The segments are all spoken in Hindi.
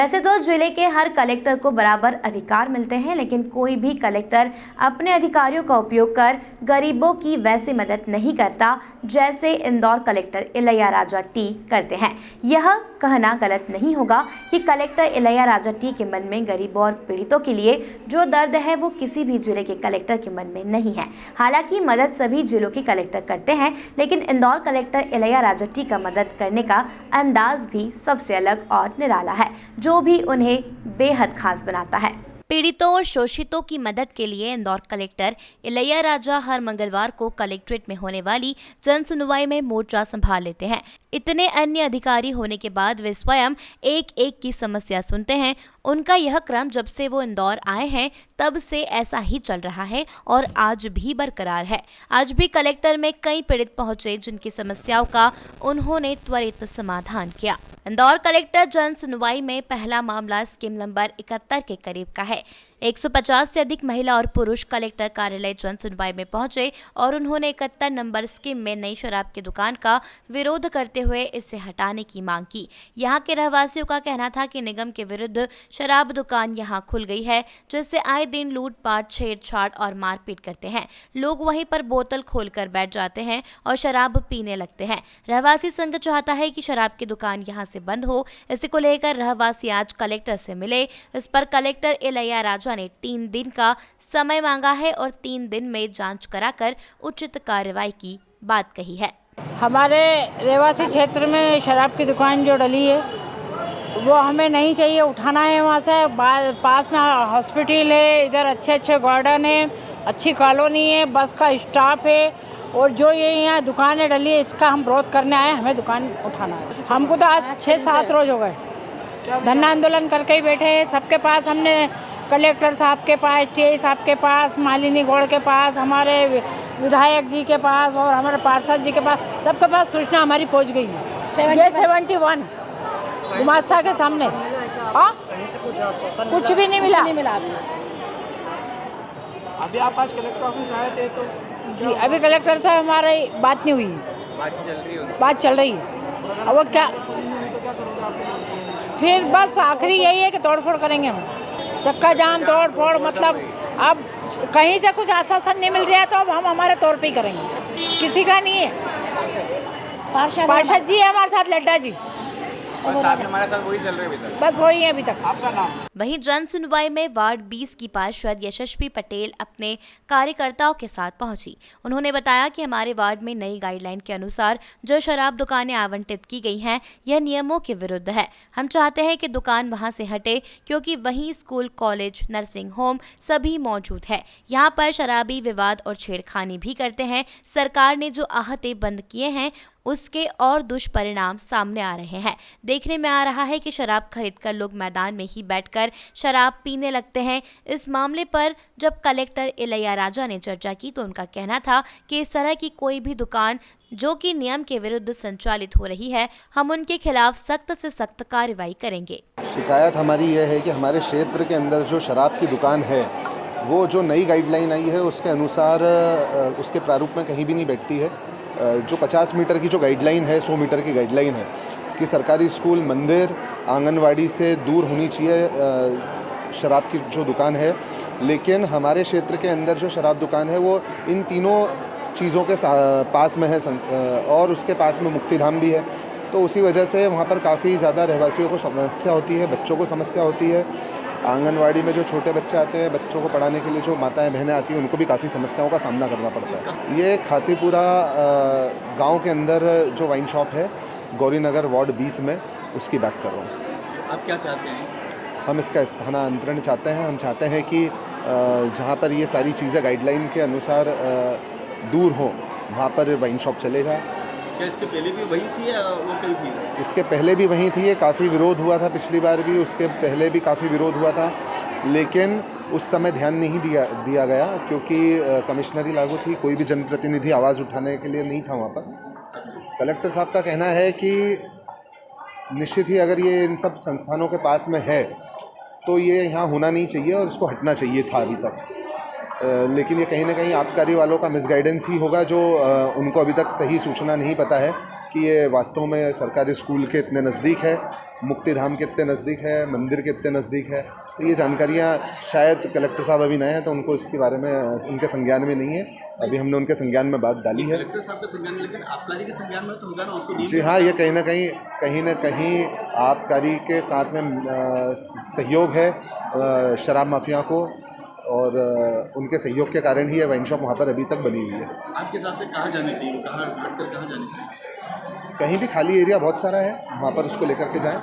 वैसे तो जिले के हर कलेक्टर को बराबर अधिकार मिलते हैं, लेकिन कोई भी कलेक्टर अपने अधिकारियों का उपयोग कर गरीबों की वैसी मदद नहीं करता जैसे इंदौर कलेक्टर इलैयाराजा टी करते हैं। यह कहना गलत नहीं होगा कि कलेक्टर इलैयाराजा टी के मन में गरीबों और पीड़ितों के लिए जो दर्द है वो किसी भी जिले के कलेक्टर के मन में नहीं है। हालांकि मदद सभी जिलों के कलेक्टर करते हैं, लेकिन इंदौर कलेक्टर इलैयाराजा टी का मदद करने का अंदाज भी सबसे अलग और निराला है, जो भी उन्हें बेहद खास बनाता है। पीड़ितों और शोषितों की मदद के लिए इंदौर कलेक्टर इलैयाराजा हर मंगलवार को कलेक्ट्रेट में होने वाली जन सुनवाई में मोर्चा संभाल लेते हैं। इतने अन्य अधिकारी होने के बाद वे स्वयं एक एक की समस्या सुनते हैं। उनका यह क्रम जब से वो इंदौर आए हैं तब से ऐसा ही चल रहा है और आज भी बरकरार है। आज भी कलेक्टर में कई पीड़ित पहुंचे, जिनकी समस्याओं का उन्होंने त्वरित समाधान किया। इंदौर कलेक्टर जन सुनवाई में पहला मामला स्कीम नंबर 71 के करीब का है। 150 से अधिक महिला और पुरुष कलेक्टर कार्यालय जन सुनवाई में पहुंचे और उन्होंने 71 नंबर स्कीम में नई शराब की दुकान का विरोध करते हुए इसे हटाने की मांग की। यहां के रहवासियों का कहना था कि निगम के विरुद्ध शराब दुकान यहां खुल गई है, जिससे आए दिन लूटपाट, छेड़छाड़ और मारपीट करते हैं। लोग वहीं पर बोतल खोलकर बैठ जाते हैं और शराब पीने लगते हैं। रहवासी संघ चाहता है कि शराब की दुकान यहां से बंद हो। इसी को लेकर रहवासी आज कलेक्टर से मिले। इस पर कलेक्टर इलैयाराजा ने 3 दिन का समय मांगा है और 3 दिन में जांच कराकर उचित कार्रवाई की बात कही है। हमारे रेवासी क्षेत्र में शराब की दुकान जो डली है वो हमें नहीं चाहिए, उठाना है वहाँ से। पास में हॉस्पिटल है, इधर अच्छे अच्छे गार्डन है, अच्छी कॉलोनी है, बस का स्टाफ है, और जो ये यहाँ दुकानें डली है इसका हम विरोध करने आए। हमें दुकान उठाना है। हमको तो आज 6-7 रोज हो गए धरना आंदोलन करके ही बैठे हैं। सबके पास हमने, कलेक्टर साहब के पास, टीआई साहब के पास, मालिनी गौड़ के पास, हमारे विधायक जी के पास और हमारे पार्षद जी के पास, सबके पास सूचना हमारी पहुंच गई है। ये 71 गुमास्ता के सामने कुछ भी नहीं मिला। अभी आप आज कलेक्टर ऑफिस आए थे तो जी, अभी कलेक्टर से हमारी बात नहीं हुई है। बात चल रही है। अब वो क्या फिर बस आखिरी यही है कि तोड़फोड़ करेंगे हम। चक्का जाम, तोड़ फोड़, मतलब अब कहीं से कुछ आश्वासन नहीं मिल रहा है तो अब हम हमारे तौर पे ही करेंगे। किसी का नहीं है। पार्षद जी है हमारे साथ, लड्डा जी साथ हमारे साथ वही चल रहे अभी तक। बस वही है अभी तक। आपका नाम? वहीं जन सुनवाई में वार्ड 20 की पार्षद यशस्वी पटेल अपने कार्यकर्ताओं के साथ पहुंची। उन्होंने बताया कि हमारे वार्ड में नई गाइडलाइन के अनुसार जो शराब दुकानें आवंटित की गई हैं यह नियमों के विरुद्ध है। हम चाहते हैं कि दुकान वहां से हटे, क्योंकि वहीं स्कूल, कॉलेज, नर्सिंग होम सभी मौजूद है। यहाँ पर शराबी विवाद और छेड़खानी भी करते हैं। सरकार ने जो आहते बंद किए हैं उसके और दुष्परिणाम सामने आ रहे हैं। देखने में आ रहा है कि शराब खरीदकर लोग मैदान में ही बैठकर शराब पीने लगते हैं। इस मामले पर जब कलेक्टर इलैयाराजा ने चर्चा की तो उनका कहना था कि इस तरह की कोई भी दुकान जो कि नियम के विरुद्ध संचालित हो रही है, हम उनके खिलाफ सख्त से सख्त कार्रवाई करेंगे। शिकायत हमारी यह है कि हमारे क्षेत्र के अंदर जो शराब की दुकान है वो जो नई गाइडलाइन आई है उसके अनुसार उसके प्रारूप में कहीं भी नहीं बैठती है। जो 50 मीटर की जो गाइडलाइन है, 100 मीटर की गाइडलाइन है कि सरकारी स्कूल, मंदिर, आंगनवाड़ी से दूर होनी चाहिए शराब की जो दुकान है। लेकिन हमारे क्षेत्र के अंदर जो शराब दुकान है वो इन तीनों चीज़ों के पास में है और उसके पास में मुक्तिधाम भी है। तो उसी वजह से वहाँ पर काफ़ी ज़्यादा रहवासियों को समस्या होती है, बच्चों को समस्या होती है। आंगनवाड़ी में जो छोटे बच्चे आते हैं, बच्चों को पढ़ाने के लिए जो माताएं बहनें आती हैं, उनको भी काफ़ी समस्याओं का सामना करना पड़ता है। ये खातीपुरा गांव के अंदर जो वाइन शॉप है, गौरी नगर वार्ड 20 में, उसकी बात कर रहा हूँ। आप क्या चाहते हैं? हम इसका स्थानांतरण चाहते हैं। हम चाहते हैं कि जहाँ पर ये सारी चीज़ें गाइडलाइन के अनुसार दूर हों, वहाँ पर वाइन शॉप चलेगा। क्या इसके पहले भी वही थी या वो कहीं थी? इसके पहले भी वहीं थी। काफ़ी विरोध हुआ था, पिछली बार भी, उसके पहले भी काफ़ी विरोध हुआ था, लेकिन उस समय ध्यान नहीं दिया गया क्योंकि कमिश्नरी लागू थी। कोई भी जनप्रतिनिधि आवाज़ उठाने के लिए नहीं था वहाँ पर। कलेक्टर साहब का कहना है कि निश्चित ही अगर ये इन सब संस्थानों के पास में है तो ये यहाँ होना नहीं चाहिए और इसको हटना चाहिए था अभी तक। लेकिन ये कहीं ना कहीं आबकारी वालों का मिसगाइडेंस ही होगा, जो उनको अभी तक सही सूचना नहीं पता है कि ये वास्तव में सरकारी स्कूल के इतने नज़दीक है, मुक्तिधाम के इतने नज़दीक है, मंदिर के इतने नज़दीक है। तो ये जानकारियाँ शायद कलेक्टर साहब अभी नए हैं तो उनको इसके बारे में उनके संज्ञान में नहीं है। अभी हमने उनके संज्ञान में बात डाली है। कलेक्टर साहब के संज्ञान में, लेकिन आबकारी के संज्ञान में तो होगा ना, उसको जी हाँ, ये कहीं ना कहीं आबकारी के साथ में सहयोग है शराब माफिया को, और उनके सहयोग के कारण ही ये वाइन शॉप वहाँ पर अभी तक बनी हुई है। आपके हिसाब से कहाँ जानी चाहिए, कहाँ हटकर कहाँ जानी चाहिए? कहीं भी खाली एरिया बहुत सारा है, वहाँ पर उसको लेकर के जाएं।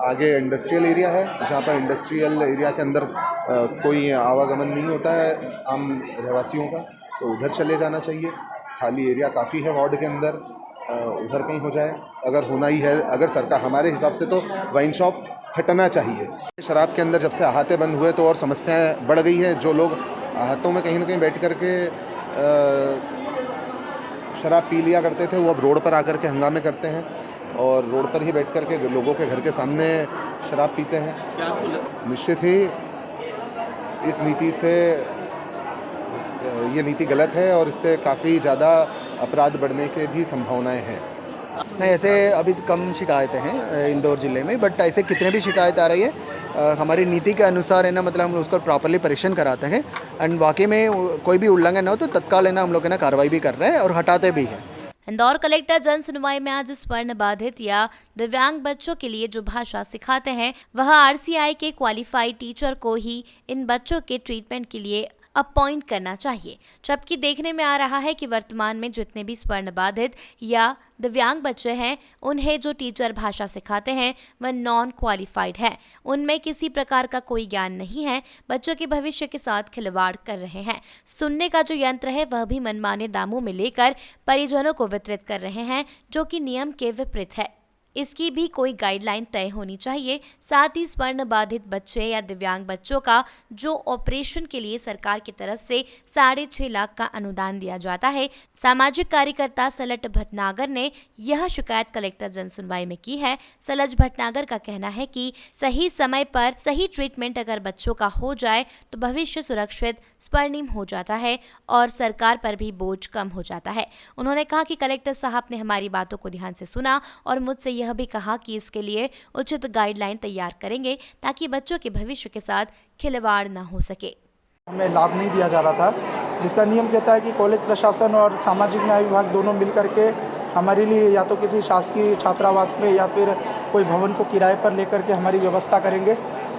आगे इंडस्ट्रियल एरिया है, जहाँ पर इंडस्ट्रियल एरिया के अंदर कोई आवागमन नहीं होता है आम रहवासियों का, तो उधर चले जाना चाहिए। खाली एरिया काफ़ी है वार्ड के अंदर, उधर कहीं हो जाए। अगर होना ही है, अगर सरकार, हमारे हिसाब से तो वाइन शॉप हटना चाहिए। शराब के अंदर जब से अहाते बंद हुए तो और समस्याएं बढ़ गई है। जो लोग अहातों में कहीं ना कहीं बैठ कर के शराब पी लिया करते थे, वो अब रोड पर आकर के हंगामे करते हैं और रोड पर ही बैठ कर के लोगों के घर के सामने शराब पीते हैं। क्या आपको निश्चित ही इस नीति से, ये नीति गलत है और इससे काफ़ी ज़्यादा अपराध बढ़ने के भी संभावनाएं हैं। नहीं, ऐसे अभी कम शिकायतें हैं इंदौर ज़िले में, बट ऐसे कितने भी शिकायत आ रही है हमारी नीति के अनुसार है ना, मतलब हम उसको प्रॉपर्ली परीक्षण कराते हैं एंड वाकई में कोई भी उल्लंघन ना हो तो तत्काल है ना हम लोग है ना कार्रवाई भी कर रहे हैं और हटाते भी हैं। इंदौर कलेक्टर जन सुनवाई में आज स्वर्ण बाधित या दिव्यांग बच्चों के लिए जो भाषा सिखाते हैं वह RCI के क्वालिफाइड टीचर को ही इन बच्चों के ट्रीटमेंट के लिए अपॉइंट करना चाहिए। जबकि देखने में आ रहा है कि वर्तमान में जितने भी स्वर्ण बाधित या दिव्यांग बच्चे हैं उन्हें जो टीचर भाषा सिखाते हैं वह नॉन क्वालिफाइड है, उनमें किसी प्रकार का कोई ज्ञान नहीं है, बच्चों के भविष्य के साथ खिलवाड़ कर रहे हैं। सुनने का जो यंत्र है वह भी मनमाने दामों में लेकर परिजनों को वितरित कर रहे हैं, जो कि नियम के विपरीत है। इसकी भी कोई गाइडलाइन तय होनी चाहिए। साथ ही स्वर्ण बाधित बच्चे या दिव्यांग बच्चों का जो ऑपरेशन के लिए सरकार की तरफ से 6.5 लाख का अनुदान दिया जाता है, सामाजिक कार्यकर्ता सलज भटनागर ने यह शिकायत कलेक्टर जन सुनवाई में की है। सलज भटनागर का कहना है कि सही समय पर सही ट्रीटमेंट अगर बच्चों का हो जाए तो भविष्य सुरक्षित स्वर्णिम हो जाता है और सरकार पर भी बोझ कम हो जाता है। उन्होंने कहा कि कलेक्टर साहब ने हमारी बातों को ध्यान से सुना और मुझसे यह भी कहा कि इसके लिए उचित गाइडलाइन तैयार करेंगे ताकि बच्चों के भविष्य के साथ खिलवाड़ न हो सके। हमें लाभ नहीं दिया जा रहा था, जिसका नियम कहता है कि कॉलेज प्रशासन और सामाजिक न्याय विभाग दोनों मिलकर के हमारे लिए या तो किसी शासकीय छात्रावास में या फिर कोई भवन को किराए पर लेकर के हमारी व्यवस्था करेंगे।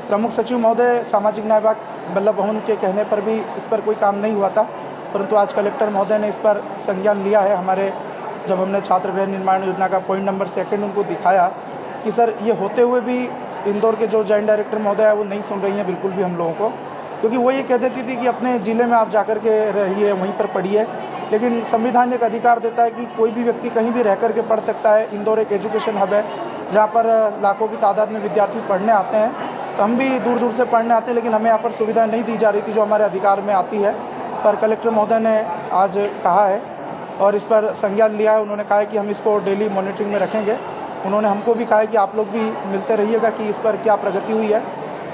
प्रमुख सचिव महोदय सामाजिक न्याय विभाग बल्लभ भवन के कहने पर भी इस पर कोई काम नहीं हुआ था, परंतु आज कलेक्टर महोदय ने इस पर संज्ञान लिया है। हमारे जब हमने छात्र गृह निर्माण योजना का पॉइंट नंबर 2 उनको दिखाया कि सर ये होते हुए भी इंदौर के जो जॉइंट डायरेक्टर महोदय है वो नहीं सुन रही हैं बिल्कुल भी हम लोगों को, क्योंकि वो ये कह देती थी कि अपने ज़िले में आप जाकर के रहिए, वहीं पर पढ़िए। लेकिन संविधान एक अधिकार देता है कि कोई भी व्यक्ति कहीं भी रह कर के पढ़ सकता है। इंदौर एक एजुकेशन हब है जहाँ पर लाखों की तादाद में विद्यार्थी पढ़ने आते हैं, तो हम भी दूर दूर से पढ़ने आते हैं, लेकिन हमें यहाँ पर सुविधा नहीं दी जा रही थी जो हमारे अधिकार में आती है। पर कलेक्टर महोदय ने आज कहा है और इस पर संज्ञान लिया है। उन्होंने कहा है कि हम इसको डेली मॉनिटरिंग में रखेंगे। उन्होंने हमको भी कहा है कि आप लोग भी मिलते रहिएगा कि इस पर क्या प्रगति हुई है।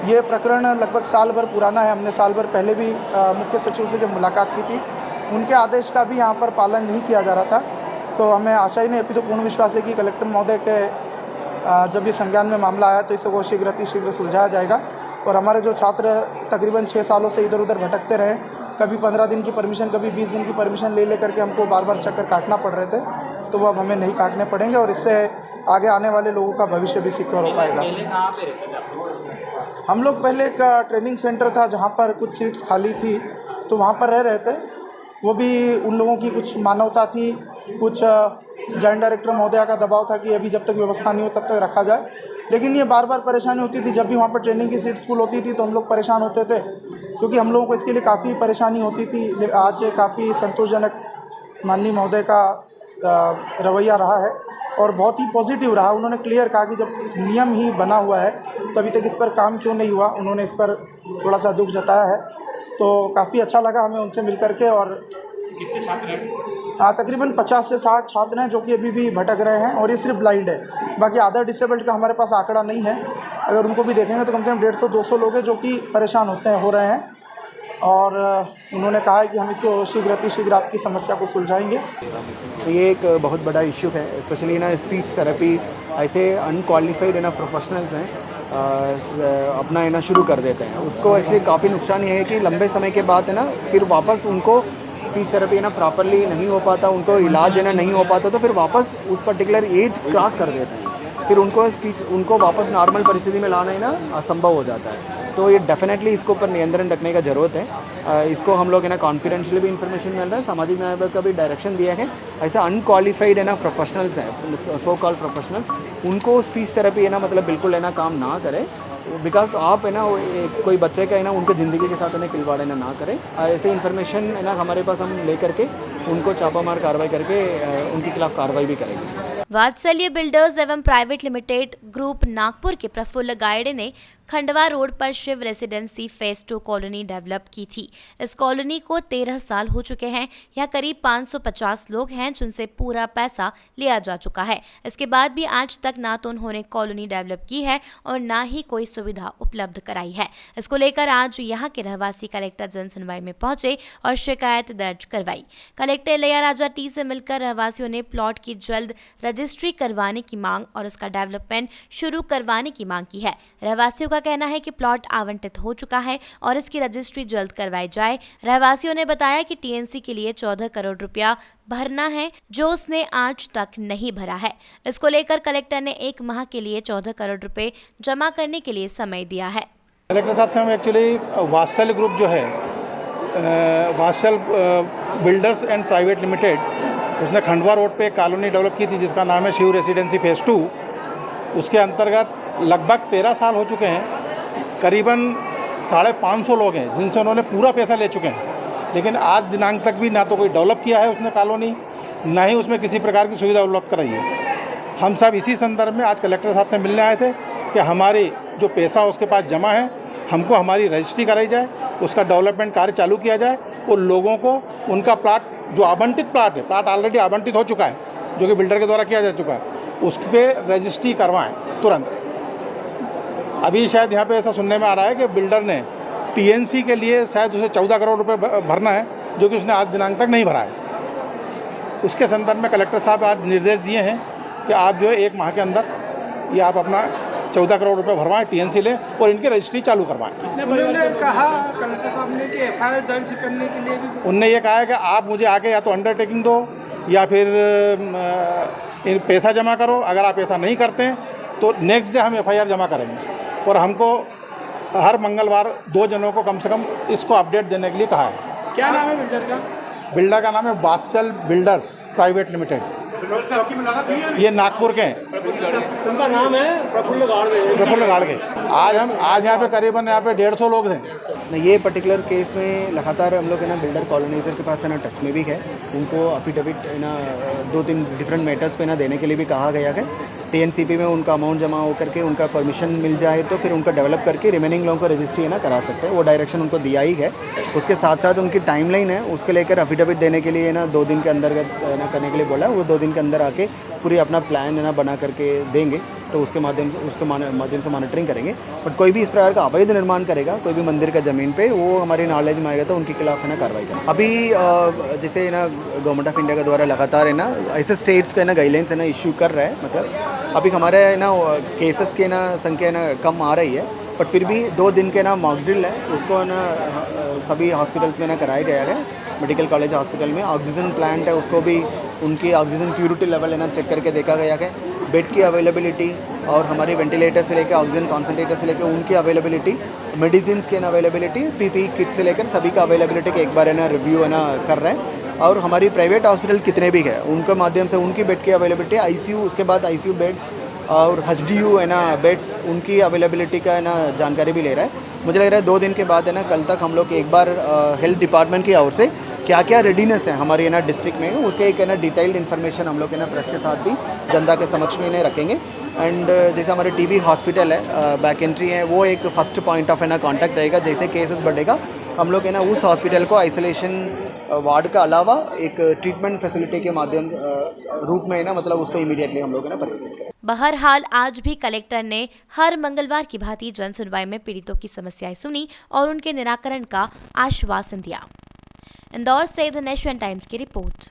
ये प्रकरण लगभग साल भर पुराना है। हमने साल भर पहले भी मुख्य सचिव से जब मुलाकात की थी, उनके आदेश का भी यहाँ पर पालन नहीं किया जा रहा था। तो हमें आशा ही नहीं, अभी तो पूर्ण विश्वास है कि कलेक्टर महोदय के जब ये संज्ञान में मामला आया तो इसे शीघ्र सुलझाया जाएगा। और हमारे जो छात्र तकरीबन 6 सालों से इधर उधर भटकते रहे, कभी 15 दिन की परमिशन, कभी 20 दिन की परमिशन ले करके हमको बार बार चक्कर काटना पड़ रहे थे, तो वो अब हमें नहीं काटने पड़ेंगे और इससे आगे आने वाले लोगों का भविष्य भी सिक्योर हो पाएगा। हम लोग पहले एक ट्रेनिंग सेंटर था जहाँ पर कुछ सीट्स खाली थी, तो वहाँ पर रह रहे थे। वो भी उन लोगों की कुछ मानवता थी, कुछ जॉइंट डायरेक्टर महोदया का दबाव था कि अभी जब तक व्यवस्था नहीं हो तब तक रखा जाए। लेकिन ये बार बार परेशानी होती थी। जब भी वहाँ पर ट्रेनिंग की सीट्स फुल होती थी तो हम लोग परेशान होते थे, क्योंकि हम लोगों को इसके लिए काफ़ी परेशानी होती थी। आज काफ़ी संतोषजनक माननीय महोदय का रवैया रहा है और बहुत ही पॉजिटिव रहा। उन्होंने क्लियर कहा कि जब नियम ही बना हुआ है तो अभी तक इस पर काम क्यों नहीं हुआ। उन्होंने इस पर थोड़ा सा दुख जताया है, तो काफ़ी अच्छा लगा हमें उनसे मिल करके। और कितने छात्र हैं? तकरीबन 50 से 60 छात्र हैं जो कि अभी भी भटक रहे हैं, और ये सिर्फ ब्लाइंड है। बाकी अदर डिसेबल्ड का हमारे पास आंकड़ा नहीं है। अगर उनको भी देखेंगे तो कम से कम 150-200 लोग हैं जो कि परेशान हो रहे हैं। और उन्होंने कहा है कि हम इसको शीघ्र आपकी समस्या को सुलझाएंगे। तो ये एक बहुत बड़ा इश्यू है, स्पेशली ना स्पीच थेरेपी ऐसे अनक्वालिफाइड है ना प्रोफेशनल्स हैं अपना है ना शुरू कर देते हैं। उसको ऐसे काफ़ी नुकसान ये है कि लंबे समय के बाद है ना फिर वापस उनको स्पीच थेरेपी है ना प्रॉपरली नहीं हो पाता, उनको इलाज है ना नहीं हो पाता, तो फिर वापस उस पर्टिकुलर एज क्रॉस कर देते हैं, फिर उनको वापस नॉर्मल परिस्थिति में लाना है ना असंभव हो जाता है। तो ये डेफिनेटली इसके ऊपर नियंत्रण रखने का ज़रूरत है। इसको हम लोग है ना कॉन्फिडेंशियल भी इन्फॉर्मेशन मिल रहा है, सामाजिक न्याय विभाग का भी डायरेक्शन दिया है। ऐसा अनक्वालिफाइड है ना प्रोफेशनल्स हैं, सो कॉल्ड प्रोफेशनल्स, उनको स्पीच थेरेपी है ना मतलब बिल्कुल है ना काम ना करें, बिकॉज आप है ना कोई बच्चे का है ना उनके ज़िंदगी के साथ है ना खिलवाड़ है ना करें। ऐसे इन्फॉर्मेशन है ना हमारे पास हम ले करके उनको छापामार कार्रवाई करके उनके खिलाफ कार्रवाई भी करेंगे। वात्सल्य बिल्डर्स एवं प्राइवेट लिमिटेड ग्रुप नागपुर के प्रफुल्ल गायड़े ने खंडवा रोड पर Shiv residency phase 2 colony develop की थी। इस कॉलोनी को 13 साल हो चुके हैं। यहाँ करीब 550 लोग हैं जिनसे पूरा पैसा लिया जा चुका है। इसके बाद भी आज तक ना तो उन्होंने कॉलोनी डेवलप की है और ना ही कोई सुविधा उपलब्ध कराई है। इसको लेकर आज यहाँ के रहवासी कलेक्टर जन सुनवाई में पहुंचे और शिकायत दर्ज करवाई। कलेक्टर इलैयाराजा टी से मिलकर रहवासियों ने प्लॉट की जल्द रजिस्ट्री करवाने की मांग और उसका डेवलपमेंट शुरू करवाने की मांग की है। रहवासियों का कहना है कि प्लॉट आवंटित हो चुका है और इसकी रजिस्ट्री जल्द करवाई जाए। रहवासियों ने बताया कि टीएनसी के लिए 14 करोड़ रुपया भरना है जो उसने आज तक नहीं भरा है। इसको लेकर कलेक्टर ने 1 माह के लिए 14 करोड़ रुपए जमा करने के लिए समय दिया है। कलेक्टर साहब से हम एक्चुअली वात्सल्य ग्रुप जो है, वात्सल्य बिल्डर्स एंड प्राइवेट लिमिटेड, उसने खंडवा रोड पे एक कॉलोनी डेवलप की थी जिसका नाम है शिव रेसिडेंसी फेज 2। उसके अंतर्गत लगभग 13 साल हो चुके हैं, करीबन 550 लोग हैं जिनसे उन्होंने पूरा पैसा ले चुके हैं, लेकिन आज दिनांक तक भी ना तो कोई डेवलप किया है उसने कॉलोनी, ना ही उसमें किसी प्रकार की सुविधा उपलब्ध कराई है। हम सब इसी संदर्भ में आज कलेक्टर साहब से मिलने आए थे कि हमारी जो पैसा उसके पास जमा है हमको हमारी रजिस्ट्री कराई जाए, उसका डेवलपमेंट कार्य चालू किया जाए और लोगों को उनका प्लाट जो आवंटित प्लाट है, प्लाट ऑलरेडी आवंटित हो चुका है जो कि बिल्डर के द्वारा किया जा चुका है, उस पर रजिस्ट्री करवाएं तुरंत। अभी शायद यहाँ पे ऐसा सुनने में आ रहा है कि बिल्डर ने टीएनसी के लिए शायद उसे 14 करोड़ रुपए भरना है जो कि उसने आज दिनांक तक नहीं भरा है। उसके संदर्भ में कलेक्टर साहब आज निर्देश दिए हैं कि आप जो है 1 माह के अंदर ये आप अपना 14 करोड़ रुपए भरवाएं, टीएनसी लें और इनकी रजिस्ट्री चालू करवाएं। उन्होंने कहा कलेक्टर साहब ने कि एफआईआर दर्ज करने के लिए भी उनने ये कहा है कि आप मुझे आके या तो अंडरटेकिंग दो या फिर पैसा जमा करो। अगर आप ऐसा नहीं करते हैं तो नेक्स्ट डे हम एफआईआर जमा करेंगे और हमको हर मंगलवार 2 जनों को कम से कम इसको अपडेट देने के लिए कहा है। क्या नाम है बिल्डर का? बिल्डर का नाम है वात्सल्य बिल्डर्स प्राइवेट लिमिटेड, ये नागपुर के हैं। उनका नाम है प्रफुल्ल गाड़गे। आज यहाँ पे करीबन यहाँ पे 150 लोग हैं। ये पर्टिकुलर केस में लगातार हम लोग है ना बिल्डर कॉलोनाइजर के पास है ना टच में भी है, उनको अफिडेविट है ना 2-3 डिफरेंट मैटर्स पे ना देने के लिए भी कहा गया है। टीएनसीपी में उनका अमाउंट जमा होकर के उनका परमिशन मिल जाए तो फिर उनका डेवलप करके रिमेनिंग लोगों को रजिस्ट्री है ना करा सकते हैं, वो डायरेक्शन उनको दिया ही है। उसके साथ साथ उनकी टाइमलाइन है, उसके लेकर अफिडेविट देने के लिए ना 2 दिन के अंदर ना करने के लिए बोला, वो 2 दिन के अंदर आके पूरी अपना प्लान है ना बना करके देंगे, तो उसके माध्यम से मॉनिटरिंग करेंगे। बट कोई भी इस प्रकार का अवैध निर्माण करेगा कोई भी मंदिर का ज़मीन पे, वो हमारी नॉलेज में आएगा तो उनके खिलाफ है ना कार्रवाई करें। अभी जैसे ना गवर्नमेंट ऑफ इंडिया के द्वारा लगातार है ना ऐसे स्टेट्स का है ना गाइडलाइंस है ना इशू कर रहा है, मतलब अभी हमारे है ना केसेस की ना संख्या ना कम आ रही है, बट फिर भी 2 दिन के ना मॉक ड्रिल है, उसको ना सभी हॉस्पिटल्स में ना कराया गया है। मेडिकल कॉलेज हॉस्पिटल में ऑक्सीजन प्लांट है, उसको भी उनकी ऑक्सीजन प्यूरिटी लेवल है ना चेक करके देखा गया है। बेड की अवेलेबिलिटी और हमारी वेंटिलेटर से लेकर ऑक्सीजन कॉन्सनट्रेटर से लेकर उनकी अवेलेबिलिटी, मेडिसिन की ना अवेलेबिलिटी, पीपीई किट से लेकर सभी का अवेलेबिलिटी के एक बार है ना रिव्यू है ना कर रहे हैं। और हमारी प्राइवेट हॉस्पिटल कितने भी है उनके माध्यम से उनकी बेड की अवेलेबिलिटी, आईसीयू, उसके बाद आईसीयू बेड्स और एचडीयू है ना बेड्स, उनकी अवेलेबिलिटी का है ना जानकारी भी ले रहा है। मुझे लग रहा है 2 दिन के बाद है ना कल तक हम लोग एक बार हेल्थ डिपार्टमेंट की ओर से क्या क्या रेडीनेस है हमारी है ना डिस्ट्रिक्ट में, उसके एक है ना डिटेल्ड इन्फॉर्मेशन हम लोग है ना प्रेस के साथ भी जनता के समक्ष में इन्हें रखेंगे। एंड जैसे हमारे टीबी हॉस्पिटल है, बैक एंट्री है, वो एक फर्स्ट पॉइंट ऑफ है ना कॉन्टैक्ट रहेगा। जैसे केसेस बढ़ेगा हम लोग है ना उस हॉस्पिटल को आइसोलेशन वार्ड का अलावा एक ट्रीटमेंट फैसिलिटी के माध्यम रूप में है ना, मतलब उसको इमीडिएटली हम लोग है ना परिवर्तित करें। बहरहाल आज भी कलेक्टर ने हर मंगलवार की भांति जन सुनवाई में पीड़ितों की समस्याएं सुनी और उनके निराकरण का आश्वासन दिया। इंदौर से द नेशन टाइम्स की रिपोर्ट।